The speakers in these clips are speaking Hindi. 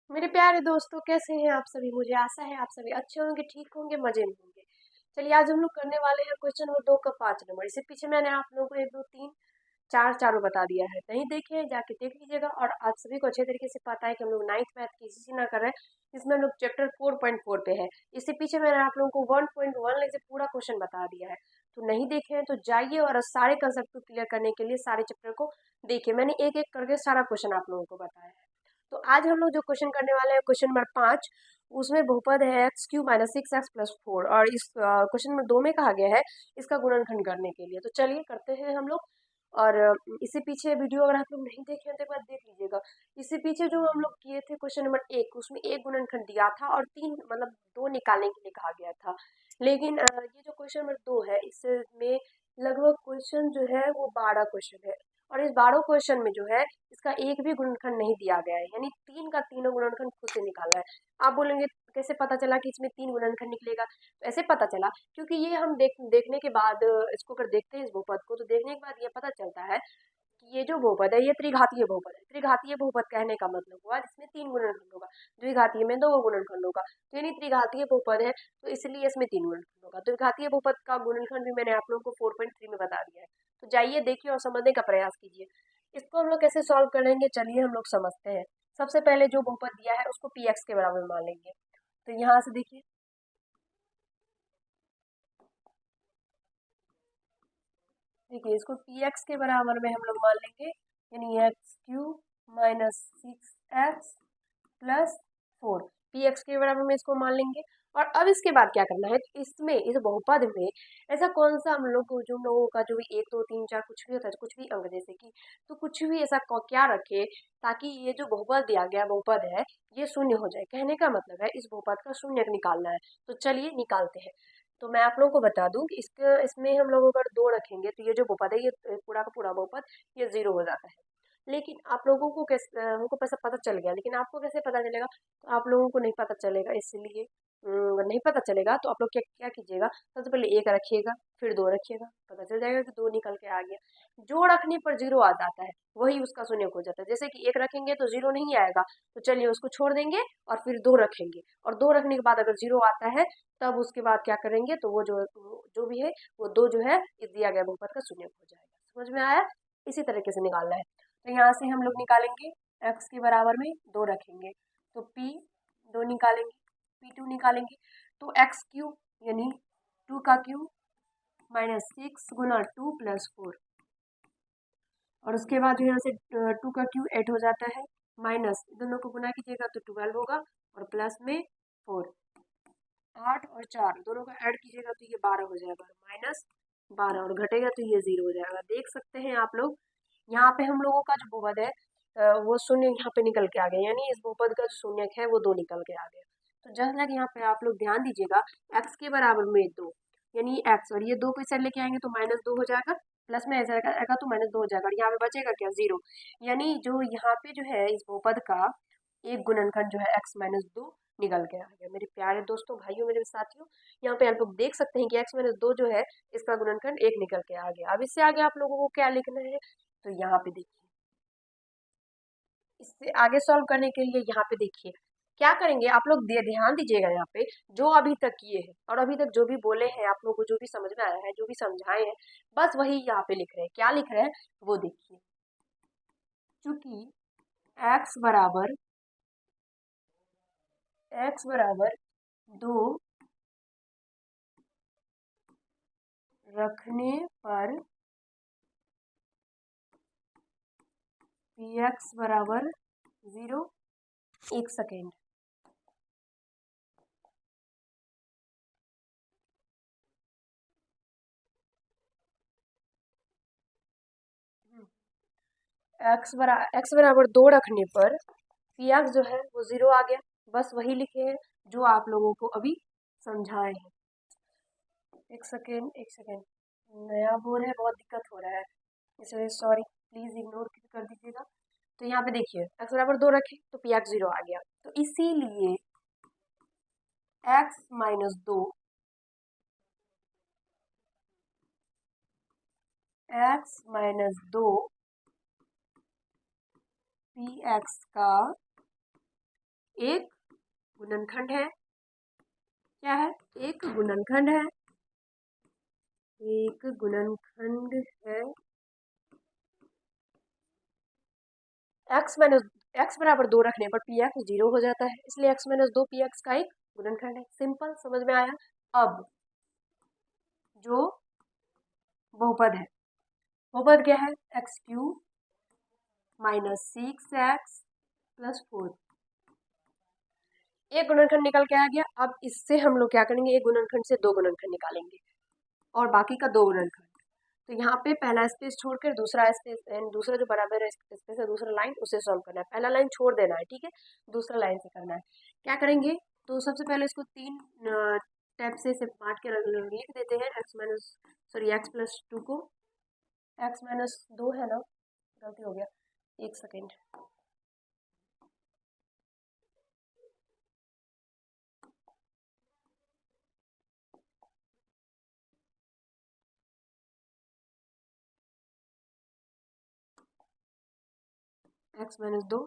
मेरे प्यारे दोस्तों, कैसे हैं आप सभी। मुझे आशा है आप सभी अच्छे होंगे, ठीक होंगे, मजे में होंगे। चलिए, आज हम लोग करने वाले हैं क्वेश्चन नंबर 2 का 5 नंबर। इससे पीछे मैंने आप लोगों को 1 2 3 4 चारों बता दिया है। नहीं देखे हैं, जाके देख लीजिएगा। और आप सभी को अच्छे तरीके से पता है कि हम लोग नाइन्थ मैथ किसी से ना कर रहे हैं। इसमें हम लोग चैप्टर 4.4 पे है। इससे पीछे मैंने आप लोगों को 1.1 से पूरा क्वेश्चन बता दिया है। तो नहीं देखे हैं तो जाइए और सारे कंसेप्ट को क्लियर करने के लिए सारे चैप्टर को देखिए। मैंने एक एक करके सारा क्वेश्चन आप लोगों को बताया है। तो आज हम लोग जो क्वेश्चन करने वाले हैं क्वेश्चन नंबर 5, उसमें बहुपद है x³ - 6x+4। और इस क्वेश्चन नंबर 2 में कहा गया है इसका गुणनखंड करने के लिए। तो चलिए करते हैं हम लोग। और इससे पीछे वीडियो अगर आप लोग नहीं देखे हैं तो एक बार देख लीजिएगा। इससे पीछे जो हम लोग किए थे क्वेश्चन नंबर 1, उसमें एक गुणनखंड दिया था और 3 मतलब 2 निकालने के लिए कहा गया था। लेकिन ये जो क्वेश्चन नंबर 2 है, इसमें लगभग क्वेश्चन जो है वो 12 क्वेश्चन है। और इस 12 क्वेश्चन में जो है इसका एक भी गुणनखंड नहीं दिया गया है, यानी तीन का तीनों गुणनखंड खुद से निकालना है। आप बोलेंगे कैसे पता चला कि इसमें 3 गुणनखंड निकलेगा। तो ऐसे पता चला क्योंकि ये हम देखने के बाद इसको अगर देखते हैं इस बहुपद को, तो देखने के बाद ये पता चलता है कि ये जो बहुपद है ये त्रिघातीय बहुपद है। त्रिघातीय बहुपद कहने का मतलब हुआ जिसमें 3 गुणनखंड होगा, द्विघातीय में 2 गुणनखंड होगा। तो यानी त्रिघातीय बहुपद है, तो इसलिए इसमें 3 गुणनखंड होगा। द्विघातीय बहुपद का गुणनखंड भी मैंने आप लोगों को 4.3 में बता दिया है। तो जाइए देखिए और समझने का प्रयास कीजिए। इसको हम लोग कैसे सॉल्व करेंगे, चलिए हम लोग समझते हैं। सबसे पहले जो बहुपद दिया है उसको पी एक्स के बराबर मान लेंगे। तो यहाँ से देखिए, इसको पी एक्स के बराबर में हम लोग मान लेंगे, यानी x³ - 6x+4। पी एक्स के बराबर में इसको मान लेंगे। और अब इसके बाद क्या करना है, इसमें इस बहुपद में ऐसा कौन सा हम लोग को, जो हम लोगों का जो भी 1 2 3 4 कुछ भी होता है, कुछ भी अंक जैसे कि, तो कुछ भी ऐसा क्या रखे ताकि ये जो बहुपद दिया गया बहुपद है ये शून्य हो जाए। कहने का मतलब है इस बहुपद का शून्य निकालना है। तो चलिए निकालते हैं। तो मैं आप लोगों को बता दूं कि इसके इसमें हम लोग अगर 2 रखेंगे तो ये जो बहुपद है ये पूरा का पूरा बहुपद ये 0 हो जाता है। लेकिन आप लोगों को कैसे, हमको पैसा पता चल गया, लेकिन आपको कैसे पता चलेगा। तो आप लोगों को नहीं पता चलेगा, इसलिए नहीं पता चलेगा तो आप लोग क्या क्या कीजिएगा, सबसे पहले 1 रखिएगा, फिर 2 रखिएगा, पता चल जाएगा कि 2 निकल के आ गया। जो रखने पर 0 आ जाता है वही उसका शून्य हो जाता है। जैसे कि 1 रखेंगे तो 0 नहीं आएगा, तो चलिए उसको छोड़ देंगे और फिर 2 रखेंगे। और 2 रखने के बाद अगर 0 आता है तब उसके बाद क्या करेंगे, तो वो जो भी है वो 2 जो है इस दिया गया बहुपद का शून्य हो जाएगा। समझ में आया। इसी तरीके से निकालना है। तो यहाँ से हम लोग निकालेंगे, x के बराबर में 2 रखेंगे तो p 2 निकालेंगे, p2 निकालेंगे। तो x³ यानी 2 का क्यूब -6 गुना 2+4। और उसके बाद जो यहाँ से 2 का क्यूब 8 हो जाता है, माइनस दोनों को गुना कीजिएगा तो 12 होगा, और प्लस में 4। 8 और 4 दोनों का ऐड कीजिएगा तो ये 12 हो जाएगा, -12, और घटेगा तो ये 0 हो जाएगा। देख सकते हैं आप लोग, यहाँ पे हम लोगों का जो बहुपद है वो शून्य यहाँ पे निकल के आ गया, यानी इस बहुपद का जो शून्यक है वो 2 निकल के आ गया। तो जस्ट लाइक यहाँ पे आप लोग ध्यान दीजिएगा, x के बराबर में 2, यानी x, और ये 2 को इस साइड लेके आएंगे तो -2 हो जाएगा, प्लस में ऐसा आएगा तो -2 हो जाएगा, और यहाँ पे बचेगा क्या, 0। यानी जो यहाँ पे जो है इस बहुपद का एक गुणनखंड जो है x-2 निकल के आ गया। मेरे प्यारे दोस्तों, भाइयों, मेरे साथियों, यहाँ पे आप लोग देख सकते हैं कि x-2 जो है इसका गुणनखंड 1 निकल के आ गया। अब इससे आगे आप लोगों को क्या लिखना है, तो यहाँ पे देखिए, इससे आगे सॉल्व करने के लिए यहाँ पे देखिए क्या करेंगे। आप लोग ध्यान दीजिएगा, यहाँ पे जो अभी तक किए हैं और अभी तक जो भी बोले हैं, आप लोगों को जो भी समझ में आया है, जो भी समझाए हैं, बस वही यहाँ पे लिख रहे हैं। क्या लिख रहे हैं वो देखिए। चूंकि x बराबर 2 रखने पर px बराबर 0। एक सेकेंड, x बराबर 2 रखने पर px जो है वो 0 आ गया। बस वही लिखे हैं जो आप लोगों को अभी समझाए हैं। एक सेकेंड, एक सेकेंड, नया बोर्ड है, बहुत दिक्कत हो रहा है, इस वजह से सॉरी, प्लीज इग्नोर कर दीजिएगा। तो यहाँ पे देखिए x बराबर 2 रखे तो पी एक्स 0 आ गया, तो इसीलिए x-2 x-2 पी एक्स का एक गुणनखंड है, क्या है, एक गुणनखंड है, एक गुणनखंड है x बराबर 2 रखने पर पी एक्स 0 हो जाता है, इसलिए x माइनस 2 पी एक्स का एक गुणनखंड है। सिंपल, समझ में आया। अब जो बहुपद है, बहुपद क्या है, x cube minus 6x plus 4, एक गुणनखंड निकल के आ गया। अब इससे हम लोग क्या करेंगे, एक गुणनखंड से दो गुणनखंड निकालेंगे और बाकी का दो गुणनखंड। तो यहाँ पे पहला स्पेस छोड़कर दूसरा स्पेस, दूसरा जो बराबर है स्पेस है, दूसरा लाइन, उसे सॉल्व करना है। पहला लाइन छोड़ देना है, ठीक है, दूसरा लाइन से करना है। क्या करेंगे, तो सबसे पहले इसको तीन स्टेप से इसे बांट के लिख देते हैं। एक्स प्लस 2 को, एक्स माइनस 2 है ना, गलती हो गया, एक सेकेंड। एक्स माइनस 2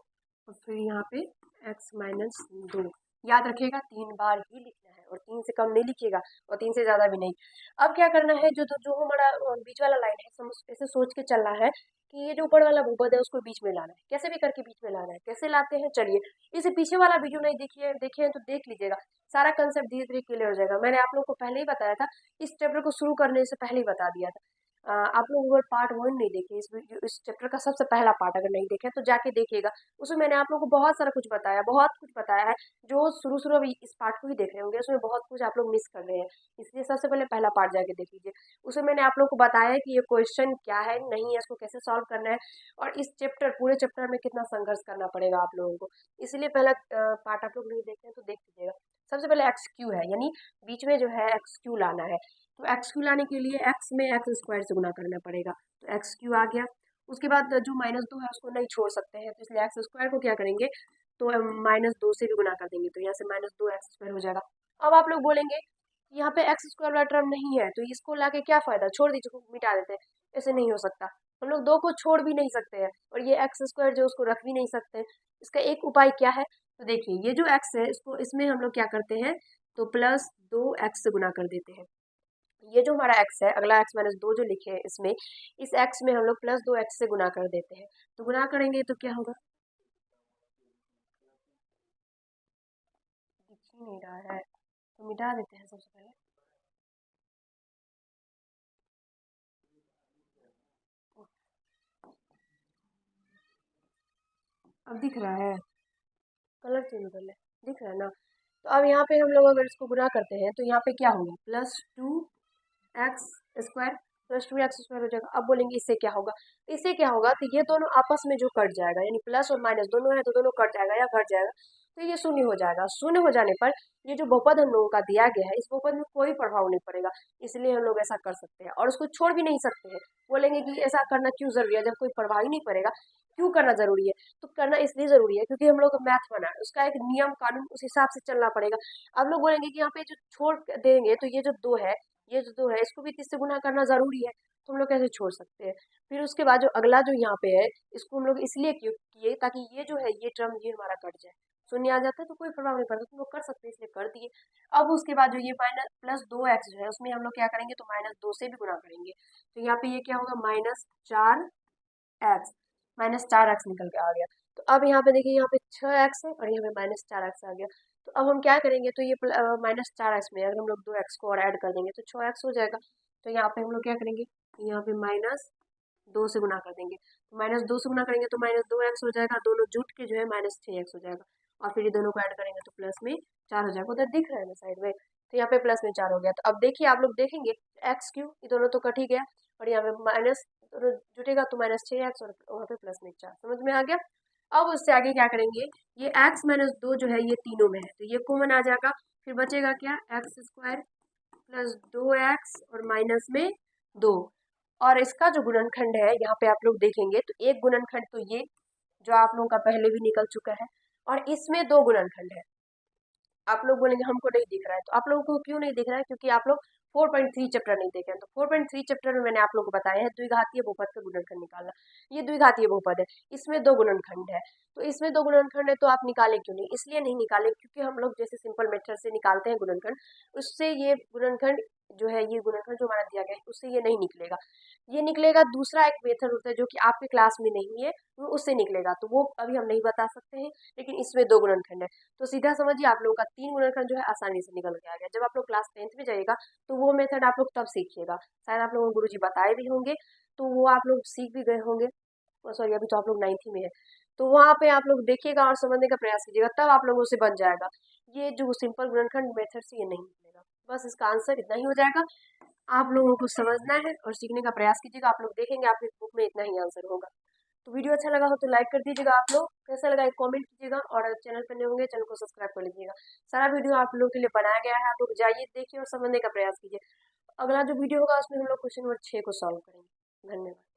और फिर यहाँ पे एक्स माइनस 2, याद रखिएगा 3 बार ही लिखना है और 3 से कम नहीं लिखिएगा और 3 से ज़्यादा भी नहीं। अब क्या करना है, जो हमारा बीच वाला लाइन है, ऐसे सोच के चलना है कि ये जो ऊपर वाला बहुपद है उसको बीच में लाना है, कैसे भी करके बीच में लाना है। कैसे लाते हैं, चलिए, इसे पीछे वाला वीडियो नहीं देखे हैं तो देख लीजिएगा, सारा कंसेप्ट धीरे धीरे क्लियर हो जाएगा। मैंने आप लोग को पहले ही बताया था, इस चैप्टर को शुरू करने से पहले ही बता दिया था। आप लोग अगर पार्ट 1 नहीं देखे, इस चैप्टर का सबसे पहला पार्ट अगर नहीं देखे तो जाके देखिएगा, उसमें मैंने आप लोग को बहुत सारा कुछ बताया, बहुत कुछ बताया है। जो शुरू अभी इस पार्ट को ही देख रहे होंगे, उसमें बहुत कुछ आप लोग मिस कर रहे हैं, इसलिए सबसे पहले पहला पार्ट जाके देख लीजिए। उसमें मैंने आप लोग को बताया है कि ये क्वेश्चन क्या है, नहीं है, इसको कैसे सॉल्व करना है, और इस चैप्टर, पूरे चैप्टर में कितना संघर्ष करना पड़ेगा आप लोगों को। इसलिए पहला पार्ट आप लोग नहीं देखे हैं तो देख लीजिएगा। सबसे पहले एक्स क्यू है, यानी बीच में जो है एक्स क्यू लाना है। तो एक्स क्यू लाने के लिए एक्स में एक्स स्क्वायर से गुना करना पड़ेगा, तो एक्स क्यू आ गया। उसके बाद जो माइनस 2 है उसको नहीं छोड़ सकते हैं, तो इसलिए एक्स स्क्वायर को क्या करेंगे, तो माइनस 2 से भी गुना कर देंगे, तो यहाँ से माइनस 2 एक्स स्क्वायर हो जाएगा। अब आप लोग बोलेंगे यहाँ पे एक्स स्क्वायर वाला टर्म नहीं है तो इसको लाके क्या फायदा, छोड़ दीजिए, मिटा देते हैं। ऐसे नहीं हो सकता, हम लोग दो को छोड़ भी नहीं सकते हैं और ये एक्स स्क्वायर जो उसको रख भी नहीं सकते। इसका एक उपाय क्या है, तो देखिए, ये जो एक्स है इसको, इसमें हम लोग क्या करते हैं, तो प्लस 2x से गुना कर देते हैं। ये जो हमारा x है, अगला x माइनस 2 जो लिखे हैं इसमें, इस x में हम लोग प्लस 2x से गुना कर देते हैं। तो गुना करेंगे तो क्या होगा, दिख ही नहीं रहा है, तो मिटा देते हैं सबसे पहले। अब दिख रहा है, कलर चेंज कर ले, दिख रहा है ना। तो अब यहाँ पे हम लोग अगर इसको गुना करते हैं तो यहाँ पे क्या होगा, +2x² हो जाएगा। अब बोलेंगे इससे क्या होगा, इससे क्या होगा, तो ये दोनों आपस में जो कट जाएगा, यानी प्लस और माइनस दोनों है तो दोनों कट जाएगा या घट जाएगा, तो ये शून्य हो जाएगा। शून्य हो जाने पर ये जो बहुपद हम लोगों का दिया गया है, इस बहुपद में कोई प्रभाव नहीं पड़ेगा, इसलिए हम लोग ऐसा कर सकते हैं और उसको छोड़ भी नहीं सकते हैं। बोलेंगे कि ऐसा करना क्यों जरूरी है, जब कोई प्रभाव ही नहीं पड़ेगा क्यों करना जरूरी है, तो करना इसलिए जरूरी है क्योंकि हम लोग मैथ बना है, उसका एक नियम कानून उस हिसाब से चलना पड़ेगा। अब लोग बोलेंगे कि यहाँ पे जो छोड़ देंगे तो ये जो दो है, ये जो दो है इसको भी 30 से गुना करना जरूरी है, तो हम लोग कैसे छोड़ सकते हैं। फिर उसके बाद जो अगला जो यहाँ पे है, इसको हम लोग इसलिए क्यों किए, ताकि ये जो है, ये टर्म ये हमारा कट जाए, शून्य आ जाता है तो कोई प्रभाव नहीं पड़ता, तो हम लोग कर सकते हैं इसलिए कर दिए। अब उसके बाद जो ये माइनस +2x जो है, उसमें हम लोग क्या करेंगे, तो -2 से भी गुना करेंगे, तो यहाँ पे ये क्या होगा, -4x, -4x निकल के आ गया। तो अब यहाँ पे देखिए, यहाँ पे 6x है और यहाँ पे -4x आ गया। तो अब हम क्या करेंगे, तो ये -4x में अगर हम लोग 2x को और ऐड कर देंगे तो 6x हो जाएगा। तो यहाँ पे हम लोग क्या करेंगे, यहाँ पे -2 से गुना कर देंगे, तो -2 से गुना करेंगे तो -2x हो जाएगा, दोनों जुट के जो है -6x हो जाएगा, और फिर ये दोनों को ऐड करेंगे तो प्लस में 4 हो जाएगा। उधर दिख रहा है ना साइड में, तो यहाँ पे प्लस में 4 हो गया। तो अब देखिए, आप लोग देखेंगे एक्स क्यू, ये दोनों तो कट ही गया, और यहाँ पे माइनस जुटेगा तो -6x और वहाँ पे प्लस में 4, समझ में आ गया। अब उससे आगे क्या करेंगे, ये x-2 जो है ये तीनों में है तो ये कॉमन आ जाएगा, फिर बचेगा क्या, x² + 2x और माइनस में 2, और इसका जो गुणनखंड है यहाँ पे आप लोग देखेंगे तो एक गुणनखंड तो ये जो आप लोगों का पहले भी निकल चुका है, और इसमें दो गुणनखंड है। आप लोग बोलेंगे हमको नहीं दिख रहा है, तो आप लोगों को क्यों नहीं दिख रहा है? क्योंकि आप लोग 4.3 चैप्टर नहीं देखे हैं। तो 4.3 चैप्टर में मैंने आप लोगों को बताया है द्विघातीय बहुपद का गुणनखंड निकालना। ये द्विघातीय बहुपद है, इसमें दो गुणनखंड है, तो इसमें दो गुणनखंड है, तो आप निकाले क्यों नहीं? इसलिए नहीं निकाले क्योंकि हम लोग जैसे सिंपल मेथड से निकालते हैं गुणनखंड, उससे ये गुणनखंड जो है, ये गुणनखंड जो हमारा दिया गया है उससे ये नहीं निकलेगा। ये निकलेगा दूसरा एक मेथड होता है जो कि आपके क्लास में नहीं है, वो उससे निकलेगा, तो वो अभी हम नहीं बता सकते हैं। लेकिन इसमें दो गुणनखंड है, तो सीधा समझिए आप लोगों का तीन गुणनखंड जो है आसानी से निकल के आ गया। जब आप लोग क्लास 10th में जाइएगा तो वो मेथड आप लोग तब सीखिएगा, शायद आप लोगों को गुरुजी बताए भी होंगे, तो वो आप लोग सीख भी गए होंगे। सॉरी, अभी तो आप लोग 9th में है, तो वहाँ पे आप लोग देखिएगा और समझने का प्रयास कीजिएगा, तब आप लोगों से बन जाएगा। ये जो सिंपल गुणनखंड मेथड से ये नहीं निकलेगा। बस इसका आंसर इतना ही हो जाएगा। आप लोगों को समझना है और सीखने का प्रयास कीजिएगा। आप लोग देखेंगे आपकी बुक में इतना ही आंसर होगा। तो वीडियो अच्छा लगा हो तो लाइक कर दीजिएगा, आप लोग कैसा लगा एक कमेंट कीजिएगा, और चैनल पर नए होंगे चैनल को सब्सक्राइब कर लीजिएगा। सारा वीडियो आप लोगों के लिए बनाया गया है, आप लोग जाइए देखिए और समझने का प्रयास कीजिए। अगला जो वीडियो होगा उसमें हम लोग क्वेश्चन नंबर 6 को सॉल्व करेंगे। धन्यवाद।